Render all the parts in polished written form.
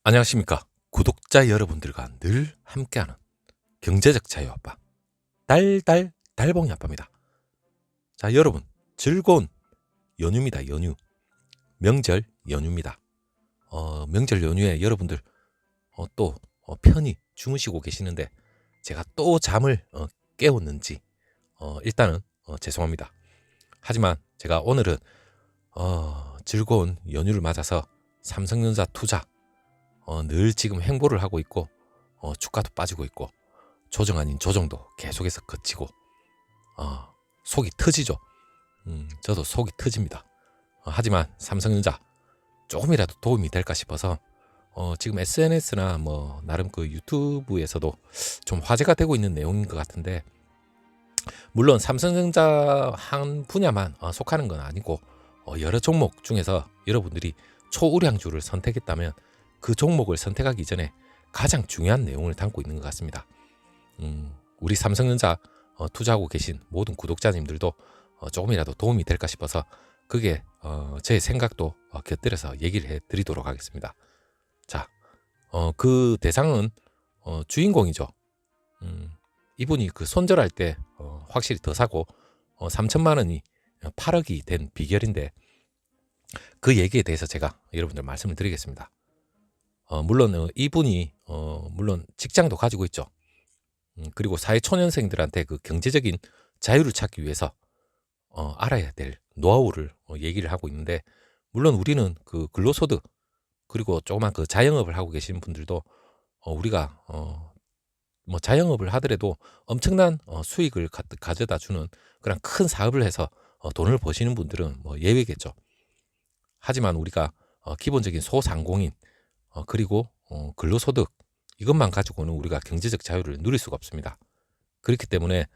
안녕하십니까. 구독자 여러분들과 늘 함께하는 경제적 자유 아빠 달봉이 아빠입니다. 자, 여러분 즐거운 연휴입니다. 연휴. 명절 연휴입니다. 명절 연휴에 여러분들 또 편히 주무시고 계시는데 제가 또 잠을 깨웠는지 일단은 죄송합니다. 하지만 제가 오늘은 즐거운 연휴를 맞아서 삼성전자 투자 늘 지금 횡보를 하고 있고 주가도 빠지고 있고 조정 아닌 조정도 계속해서 거치고 속이 터지죠. 저도 속이 터집니다. 하지만 삼성전자 조금이라도 도움이 될까 싶어서 지금 SNS나 뭐 나름 그 유튜브에서도 좀 화제가 되고 있는 내용인 것 같은데, 물론 삼성전자 한 분야만 속하는 건 아니고 여러 종목 중에서 여러분들이 초우량주를 선택했다면 그 종목을 선택하기 전에 가장 중요한 내용을 담고 있는 것 같습니다. 우리 삼성전자 투자하고 계신 모든 구독자님들도 조금이라도 도움이 될까 싶어서 그게 제 생각도 곁들여서 얘기를 해드리도록 하겠습니다. 자, 그 대상은 주인공이죠. 이분이 그 손절할 때 확실히 더 사고 3천만 원이 8억이 된 비결인데, 그 얘기에 대해서 제가 여러분들 말씀을 드리겠습니다. 물론 이분이 물론 직장도 가지고 있죠. 그리고 사회초년생들한테 그 경제적인 자유를 찾기 위해서 알아야 될 노하우를 얘기를 하고 있는데, 물론 우리는 그 근로소득 그리고 조그만 그 자영업을 하고 계시는 분들도 우리가 뭐 자영업을 하더라도 엄청난 수익을 가져다 주는 그런 큰 사업을 해서 돈을 버시는 분들은 뭐 예외겠죠. 하지만 우리가 기본적인 소상공인 그리고 근로소득 이것만 가지고는 우리가 경제적 자유를 누릴 수가 없습니다. 그렇기 때문에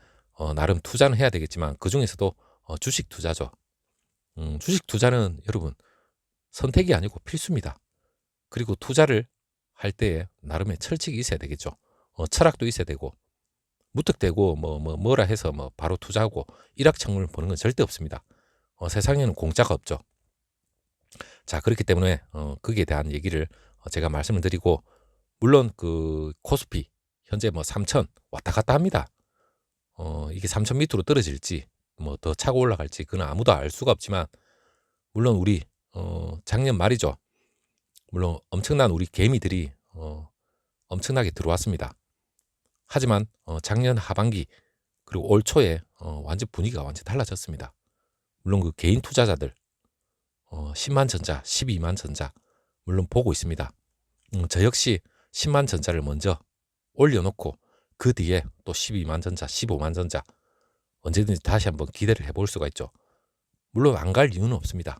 나름 투자는 해야 되겠지만 그 중에서도 주식 투자죠. 주식 투자는 여러분 선택이 아니고 필수입니다. 그리고 투자를 할 때에 나름의 철칙이 있어야 되겠죠. 철학도 있어야 되고, 무턱대고 뭐라 해서 뭐 바로 투자하고 일확천금을 보는 건 절대 없습니다. 세상에는 공짜가 없죠. 자, 그렇기 때문에 거기에 대한 얘기를 제가 말씀을 드리고, 물론 그 코스피 현재 뭐 3천 왔다 갔다 합니다. 이게 3천 밑으로 떨어질지 뭐 더 차고 올라갈지 그건 아무도 알 수가 없지만, 물론 우리 작년 말이죠. 물론 엄청난 우리 개미들이 엄청나게 들어왔습니다. 하지만 작년 하반기 그리고 올 초에 완전 분위기가 완전 달라졌습니다. 물론 그 개인 투자자들 10만 전자, 12만 전자 물론 보고 있습니다. 저 역시 10만 전자를 먼저 올려놓고 그 뒤에 또 12만 전자, 15만 전자 언제든지 다시 한번 기대를 해볼 수가 있죠. 물론 안 갈 이유는 없습니다.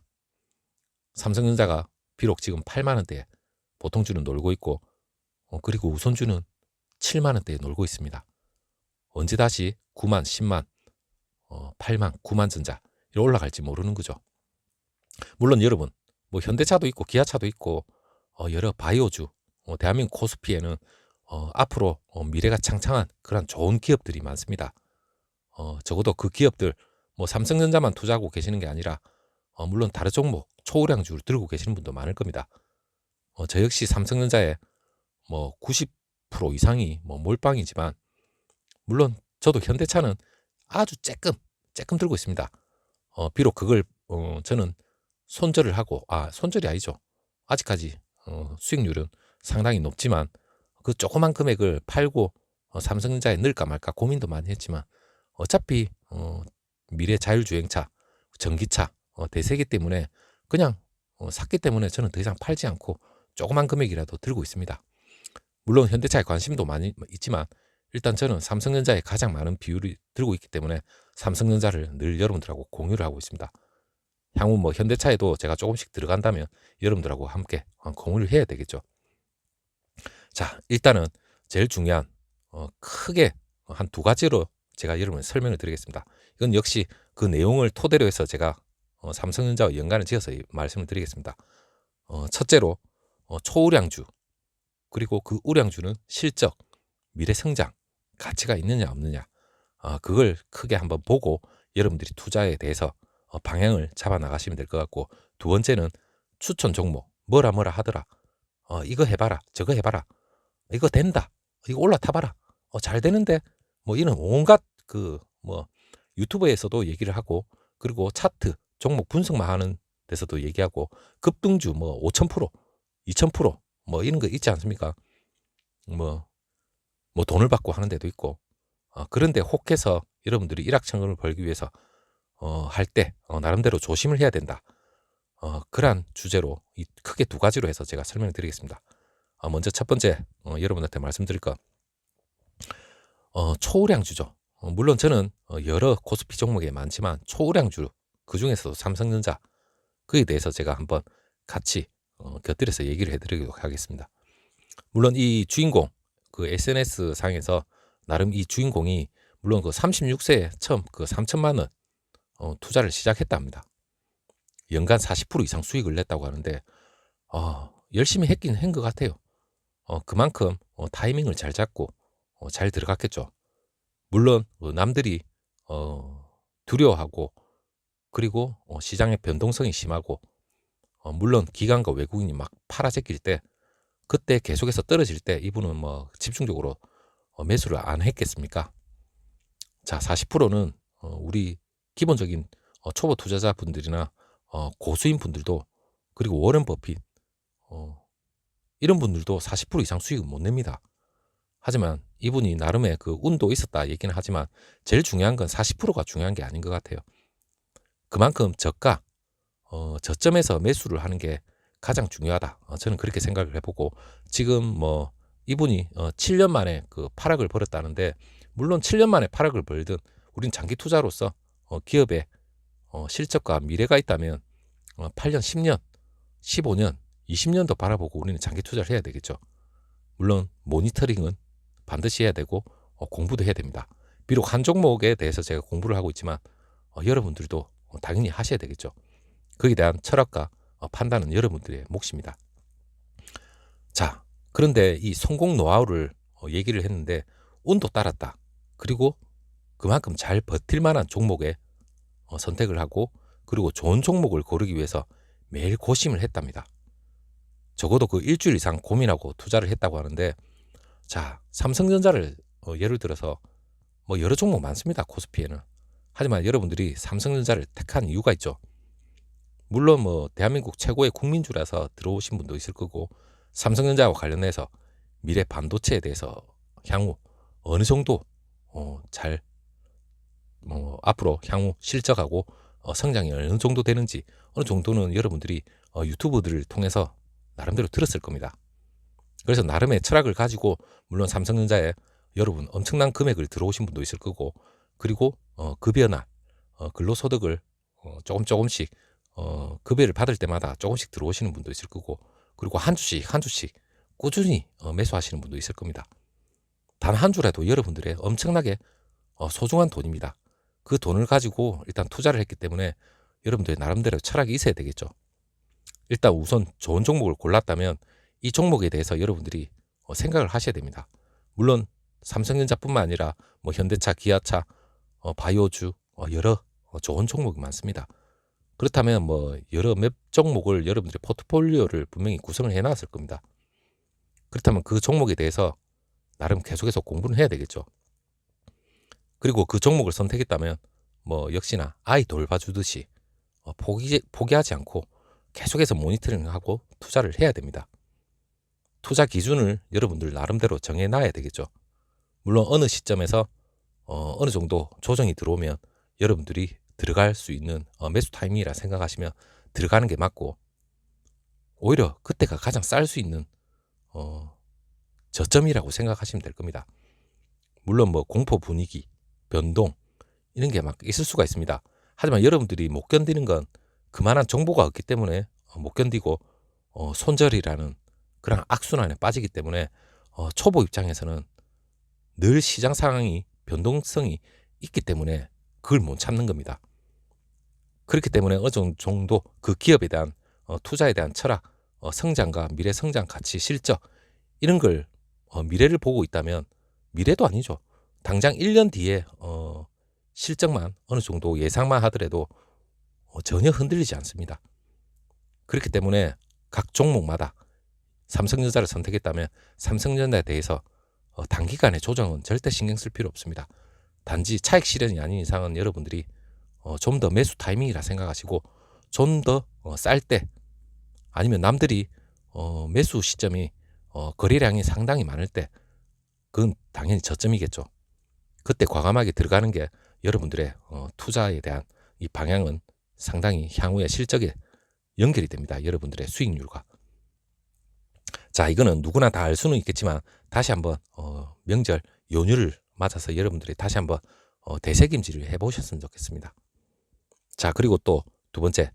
삼성전자가 비록 지금 8만 원대에 보통주는 놀고 있고 그리고 우선주는 7만 원대에 놀고 있습니다. 언제 다시 9만, 10만, 8만, 9만 전자 이렇게 올라갈지 모르는 거죠. 물론 여러분 뭐 현대차도 있고 기아차도 있고 여러 바이오주 대한민국 코스피에는 앞으로 미래가 창창한 그런 좋은 기업들이 많습니다. 적어도 그 기업들 뭐 삼성전자만 투자하고 계시는 게 아니라 물론 다른 종목 초우량주를 들고 계시는 분도 많을 겁니다. 저 역시 삼성전자에 뭐 90% 이상이 뭐 몰빵이지만, 물론 저도 현대차는 아주 쬐끔 들고 있습니다. 비록 그걸 저는 손절을 하고 손절이 아니죠. 아직까지 수익률은 상당히 높지만 그 조그만 금액을 팔고 삼성전자에 넣을까 말까 고민도 많이 했지만, 어차피 미래 자율주행차, 전기차 대세기 때문에 그냥 샀기 때문에 저는 더 이상 팔지 않고 조그만 금액이라도 들고 있습니다. 물론 현대차에 관심도 많이 있지만 일단 저는 삼성전자에 가장 많은 비율이 들고 있기 때문에 삼성전자를 늘 여러분들하고 공유를 하고 있습니다. 향후 뭐 현대차에도 제가 조금씩 들어간다면 여러분들하고 함께 공유를 해야 되겠죠. 자, 일단은 제일 중요한 크게 한 두 가지로 제가 여러분 설명을 드리겠습니다. 이건 역시 그 내용을 토대로 해서 제가 삼성전자와 연관을 지어서 말씀을 드리겠습니다. 첫째로 초우량주 그리고 그 우량주는 실적, 미래 성장, 가치가 있느냐 없느냐 그걸 크게 한번 보고 여러분들이 투자에 대해서 방향을 잡아 나가시면 될 것 같고, 두 번째는 추천 종목 뭐라 하더라 이거 해봐라, 저거 해봐라, 이거 된다, 이거 올라타봐라, 잘 되는데, 뭐 이런 온갖 유튜브에서도 얘기를 하고, 그리고 차트 종목 분석만 하는 데서도 얘기하고, 급등주 5,000%, 2,000% 이런 거 있지 않습니까? 뭐 돈을 받고 하는 데도 있고, 그런데 혹해서 여러분들이 일확천금을 벌기 위해서 할 때 나름대로 조심을 해야 된다. 그러한 주제로 크게 두 가지로 해서 제가 설명을 드리겠습니다. 먼저 첫 번째 여러분한테 말씀드릴 거, 초우량주죠. 물론 저는 여러 코스피 종목에 많지만 초우량주, 그 중에서도 삼성전자, 그에 대해서 제가 한번 같이 곁들여서 얘기를 해드리도록 하겠습니다. 물론 이 주인공, 그 SNS 상에서 나름 이 주인공이 물론 그 36세에 처음 그 3천만 원 투자를 시작했답니다. 연간 40% 이상 수익을 냈다고 하는데 열심히 했긴 한 것 같아요. 그만큼 타이밍을 잘 잡고 잘 들어갔겠죠. 물론 남들이 두려워하고, 그리고 시장의 변동성이 심하고, 물론 기관과 외국인이 막 팔아제낄 때, 그때 계속해서 떨어질 때 이분은 집중적으로 매수를 안 했겠습니까? 자, 40%는 우리 기본적인 초보 투자자분들이나 고수인 분들도, 그리고 워렌 버핏 이런 분들도 40% 이상 수익을 못 냅니다. 하지만 이분이 나름의 그 운도 있었다 얘기는 하지만 제일 중요한 건 40%가 중요한 게 아닌 것 같아요. 그만큼 저가, 저점에서 매수를 하는 게 가장 중요하다. 저는 그렇게 생각을 해보고, 지금 이분이 7년 만에 그 파락을 벌였다는데, 물론 7년 만에 파락을 벌든 우린 장기 투자로서 기업의 실적과 미래가 있다면 8년, 10년, 15년, 20년도 바라보고 우리는 장기 투자를 해야 되겠죠. 물론 모니터링은 반드시 해야 되고 공부도 해야 됩니다. 비록 한 종목에 대해서 제가 공부를 하고 있지만 여러분들도 당연히 하셔야 되겠죠. 거기에 대한 철학과 판단은 여러분들의 몫입니다. 자, 그런데 이 성공 노하우를 얘기를 했는데, 운도 따랐다. 그리고 그만큼 잘 버틸 만한 종목에 선택을 하고, 그리고 좋은 종목을 고르기 위해서 매일 고심을 했답니다. 적어도 그 일주일 이상 고민하고 투자를 했다고 하는데, 자, 삼성전자를 예를 들어서 여러 종목 많습니다, 코스피에는. 하지만 여러분들이 삼성전자를 택한 이유가 있죠. 물론 대한민국 최고의 국민주라서 들어오신 분도 있을 거고, 삼성전자와 관련해서 미래 반도체에 대해서 향후 어느 정도 잘 앞으로 향후 실적하고 성장이 어느 정도 되는지 어느 정도는 여러분들이 유튜브들을 통해서 나름대로 들었을 겁니다. 그래서 나름의 철학을 가지고, 물론 삼성전자에 여러분 엄청난 금액을 들어오신 분도 있을 거고, 그리고 급여나 근로소득을 조금씩 급여를 받을 때마다 조금씩 들어오시는 분도 있을 거고, 그리고 한 주씩 꾸준히 매수하시는 분도 있을 겁니다. 단 한 주라도 여러분들의 엄청나게 소중한 돈입니다. 그 돈을 가지고 일단 투자를 했기 때문에 여러분들의 나름대로 철학이 있어야 되겠죠. 일단 우선 좋은 종목을 골랐다면 이 종목에 대해서 여러분들이 생각을 하셔야 됩니다. 물론 삼성전자뿐만 아니라 현대차, 기아차, 바이오주 여러 좋은 종목이 많습니다. 그렇다면 여러 몇 종목을 여러분들의 포트폴리오를 분명히 구성을 해놨을 겁니다. 그렇다면 그 종목에 대해서 나름 계속해서 공부를 해야 되겠죠. 그리고 그 종목을 선택했다면 역시나 아이 돌봐주듯이 포기하지 않고 계속해서 모니터링하고 투자를 해야 됩니다. 투자 기준을 여러분들 나름대로 정해놔야 되겠죠. 물론 어느 시점에서 어느 정도 조정이 들어오면 여러분들이 들어갈 수 있는 매수 타이밍이라 생각하시면 들어가는 게 맞고, 오히려 그때가 가장 쌀 수 있는 저점이라고 생각하시면 될 겁니다. 물론 공포 분위기, 변동 이런 게 막 있을 수가 있습니다. 하지만 여러분들이 못 견디는 건 그만한 정보가 없기 때문에 못 견디고 손절이라는 그런 악순환에 빠지기 때문에 초보 입장에서는 늘 시장 상황이 변동성이 있기 때문에 그걸 못 참는 겁니다. 그렇기 때문에 어느 정도 그 기업에 대한 투자에 대한 철학, 성장과 미래 성장 가치, 실적 이런 걸 미래를 보고 있다면, 미래도 아니죠. 당장 1년 뒤에 실적만 어느 정도 예상만 하더라도 전혀 흔들리지 않습니다. 그렇기 때문에 각 종목마다 삼성전자를 선택했다면 삼성전자에 대해서 단기간에 조정은 절대 신경 쓸 필요 없습니다. 단지 차익 실현이 아닌 이상은 여러분들이 좀 더 매수 타이밍이라 생각하시고 좀 더 쌀 때 아니면 남들이 매수 시점이 거래량이 상당히 많을 때 그건 당연히 저점이겠죠. 그때 과감하게 들어가는 게 여러분들의 투자에 대한 이 방향은 상당히 향후의 실적에 연결이 됩니다. 여러분들의 수익률과. 자, 이거는 누구나 다 알 수는 있겠지만 다시 한번 명절 연휴를 맞아서 여러분들이 다시 한번 되새김질을 해보셨으면 좋겠습니다. 자, 그리고 또 두 번째,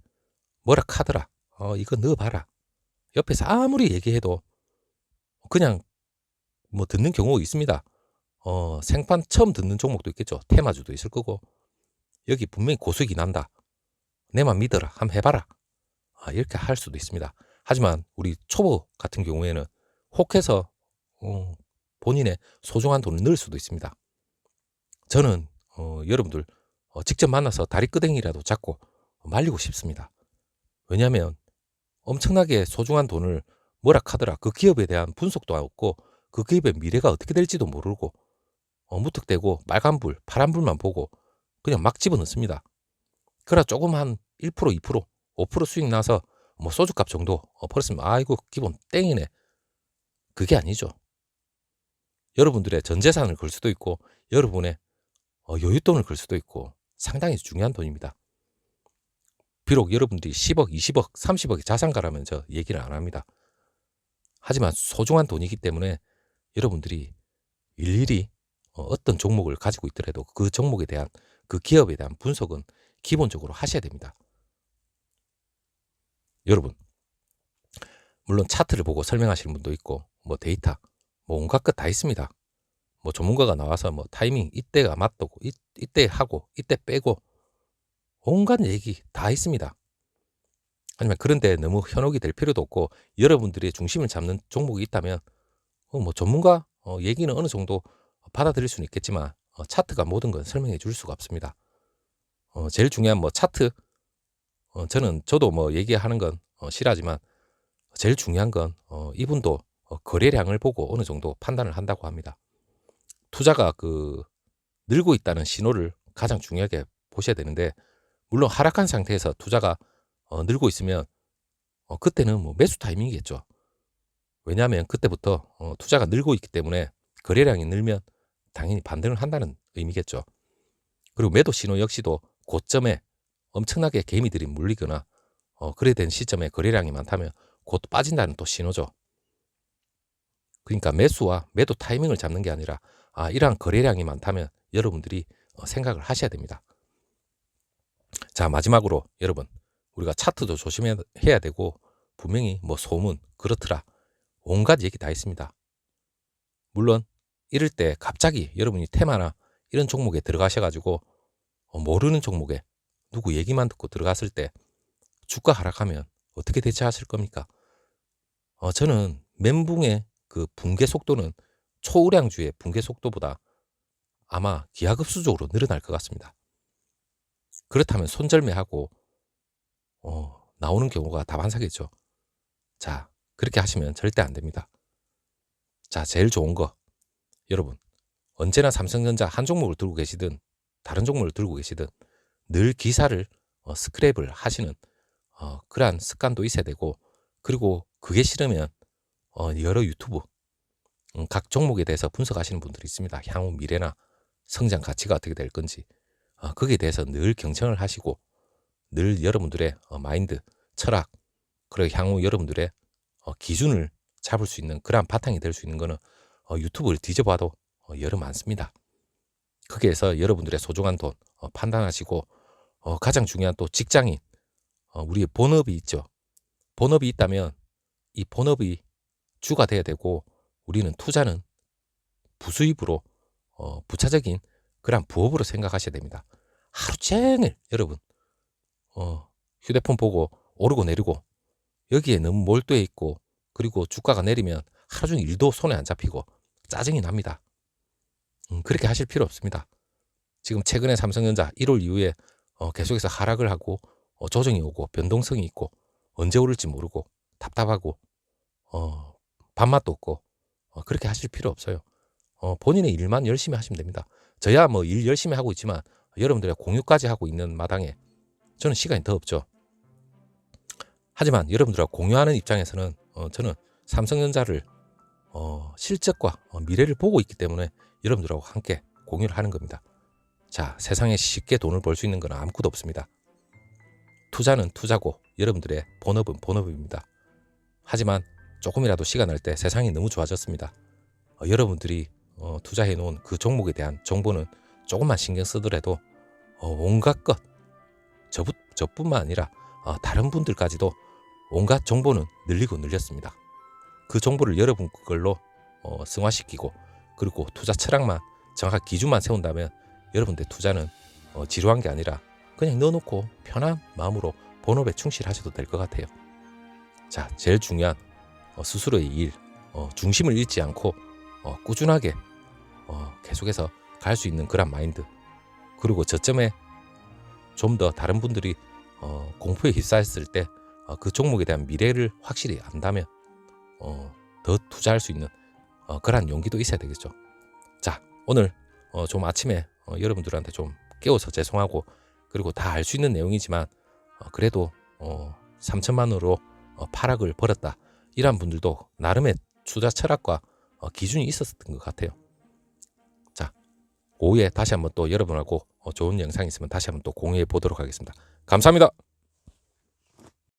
뭐라 카더라. 이거 넣어봐라. 옆에서 아무리 얘기해도 그냥 뭐 듣는 경우가 있습니다. 생판 처음 듣는 종목도 있겠죠. 테마주도 있을 거고 여기 분명히 고수익이 난다. 내만 믿어라. 한번 해봐라. 이렇게 할 수도 있습니다. 하지만 우리 초보 같은 경우에는 혹해서 본인의 소중한 돈을 넣을 수도 있습니다. 저는 여러분들 직접 만나서 다리끄댕이라도 잡고 말리고 싶습니다. 왜냐하면 엄청나게 소중한 돈을 뭐라 카더라. 그 기업에 대한 분석도 없고 그 기업의 미래가 어떻게 될지도 모르고 무턱대고 빨간불, 파란불만 보고 그냥 막 집어넣습니다. 그러나 조금 한 1%, 2%, 5% 수익 나서 뭐 소주값 정도 벌었으면 아이고 기본 땡이네. 그게 아니죠. 여러분들의 전 재산을 걸 수도 있고 여러분의 여윳돈을 걸 수도 있고 상당히 중요한 돈입니다. 비록 여러분들이 10억, 20억, 30억의 자산가라면 저 얘기를 안 합니다. 하지만 소중한 돈이기 때문에 여러분들이 일일이 어떤 종목을 가지고 있더라도 그 종목에 대한 그 기업에 대한 분석은 기본적으로 하셔야 됩니다. 여러분, 물론 차트를 보고 설명하시는 분도 있고 뭐 데이터 뭐 온갖 것 다 있습니다. 뭐 전문가가 나와서 뭐 타이밍 이때가 맞다고 이때 하고 이때 빼고 온갖 얘기 다 있습니다. 하지만 그런데 너무 현혹이 될 필요도 없고 여러분들이 중심을 잡는 종목이 있다면 뭐 전문가 얘기는 어느 정도 받아들일 수는 있겠지만 차트가 모든 건 설명해 줄 수가 없습니다. 제일 중요한 뭐 차트 저도 뭐 얘기하는 건 싫어하지만 제일 중요한 건 이분도 거래량을 보고 어느 정도 판단을 한다고 합니다. 투자가 늘고 있다는 신호를 가장 중요하게 보셔야 되는데 물론 하락한 상태에서 투자가 늘고 있으면 그때는 뭐 매수 타이밍이겠죠. 왜냐하면 그때부터 투자가 늘고 있기 때문에 거래량이 늘면 당연히 반등을 한다는 의미겠죠. 그리고 매도 신호 역시도 고점에 엄청나게 개미들이 물리거나 그래 된 시점에 거래량이 많다면 곧 빠진다는 또 신호죠. 그러니까 매수와 매도 타이밍을 잡는 게 아니라 이러한 거래량이 많다면 여러분들이 생각을 하셔야 됩니다. 자, 마지막으로 여러분 우리가 차트도 조심해야 되고 분명히 뭐 소문 그렇더라 온갖 얘기 다 있습니다. 물론 이럴 때 갑자기 여러분이 테마나 이런 종목에 들어가셔가지고 모르는 종목에 누구 얘기만 듣고 들어갔을 때 주가 하락하면 어떻게 대처하실 겁니까? 저는 멘붕의 그 붕괴 속도는 초우량주의 붕괴 속도보다 아마 기하급수적으로 늘어날 것 같습니다. 그렇다면 손절매하고 나오는 경우가 다반사겠죠. 자, 그렇게 하시면 절대 안 됩니다. 자, 제일 좋은 거 여러분 언제나 삼성전자 한 종목을 들고 계시든 다른 종목을 들고 계시든 늘 기사를 스크랩을 하시는 그러한 습관도 있어야 되고 그리고 그게 싫으면 여러 유튜브 각 종목에 대해서 분석하시는 분들이 있습니다. 향후 미래나 성장 가치가 어떻게 될 건지 거기에 대해서 늘 경청을 하시고 늘 여러분들의 마인드, 철학 그리고 향후 여러분들의 기준을 잡을 수 있는 그러한 바탕이 될 수 있는 거는 유튜브를 뒤져봐도 여러 많습니다. 거기에서 여러분들의 소중한 돈 판단하시고 가장 중요한 또 직장인 우리의 본업이 있죠. 본업이 있다면 이 본업이 주가 돼야 되고 우리는 투자는 부수입으로 부차적인 그런 부업으로 생각하셔야 됩니다. 하루 종일 여러분 휴대폰 보고 오르고 내리고 여기에 너무 몰두해 있고 그리고 주가가 내리면 하루 종일 일도 손에 안 잡히고 짜증이 납니다. 그렇게 하실 필요 없습니다. 지금 최근에 삼성전자 1월 이후에 계속해서 하락을 하고 조정이 오고 변동성이 있고 언제 오를지 모르고 답답하고 밥맛도 없고 그렇게 하실 필요 없어요. 본인의 일만 열심히 하시면 됩니다. 저야 뭐 일 열심히 하고 있지만 여러분들의 공유까지 하고 있는 마당에 저는 시간이 더 없죠. 하지만 여러분들하고 공유하는 입장에서는 저는 삼성전자를 실적과 미래를 보고 있기 때문에 여러분들하고 함께 공유를 하는 겁니다. 자, 세상에 쉽게 돈을 벌 수 있는 건 아무것도 없습니다. 투자는 투자고 여러분들의 본업은 본업입니다. 하지만 조금이라도 시간 날 때 세상이 너무 좋아졌습니다. 여러분들이 투자해 놓은 그 종목에 대한 정보는 조금만 신경 쓰더라도 온갖 것 저뿐만 아니라 다른 분들까지도 온갖 정보는 늘리고 늘렸습니다. 그 정보를 여러분 걸로 승화시키고 그리고 투자 철학만 정확한 기준만 세운다면 여러분들 투자는 지루한 게 아니라 그냥 넣어놓고 편한 마음으로 본업에 충실하셔도 될 것 같아요. 자, 제일 중요한 스스로의 일 중심을 잃지 않고 꾸준하게 계속해서 갈 수 있는 그런 마인드, 그리고 저점에 좀 더 다른 분들이 공포에 휩싸였을 때 그 종목에 대한 미래를 확실히 안다면 더 투자할 수 있는 그런 용기도 있어야 되겠죠. 자, 오늘 좀 아침에 여러분들한테 좀 깨워서 죄송하고, 그리고 다 알 수 있는 내용이지만 그래도 3천만 원으로 파락을 벌였다, 이런 분들도 나름의 투자 철학과 기준이 있었던 것 같아요. 자, 오후에 다시 한번 또 여러분하고 좋은 영상 있으면 다시 한번 또 공유해 보도록 하겠습니다. 감사합니다.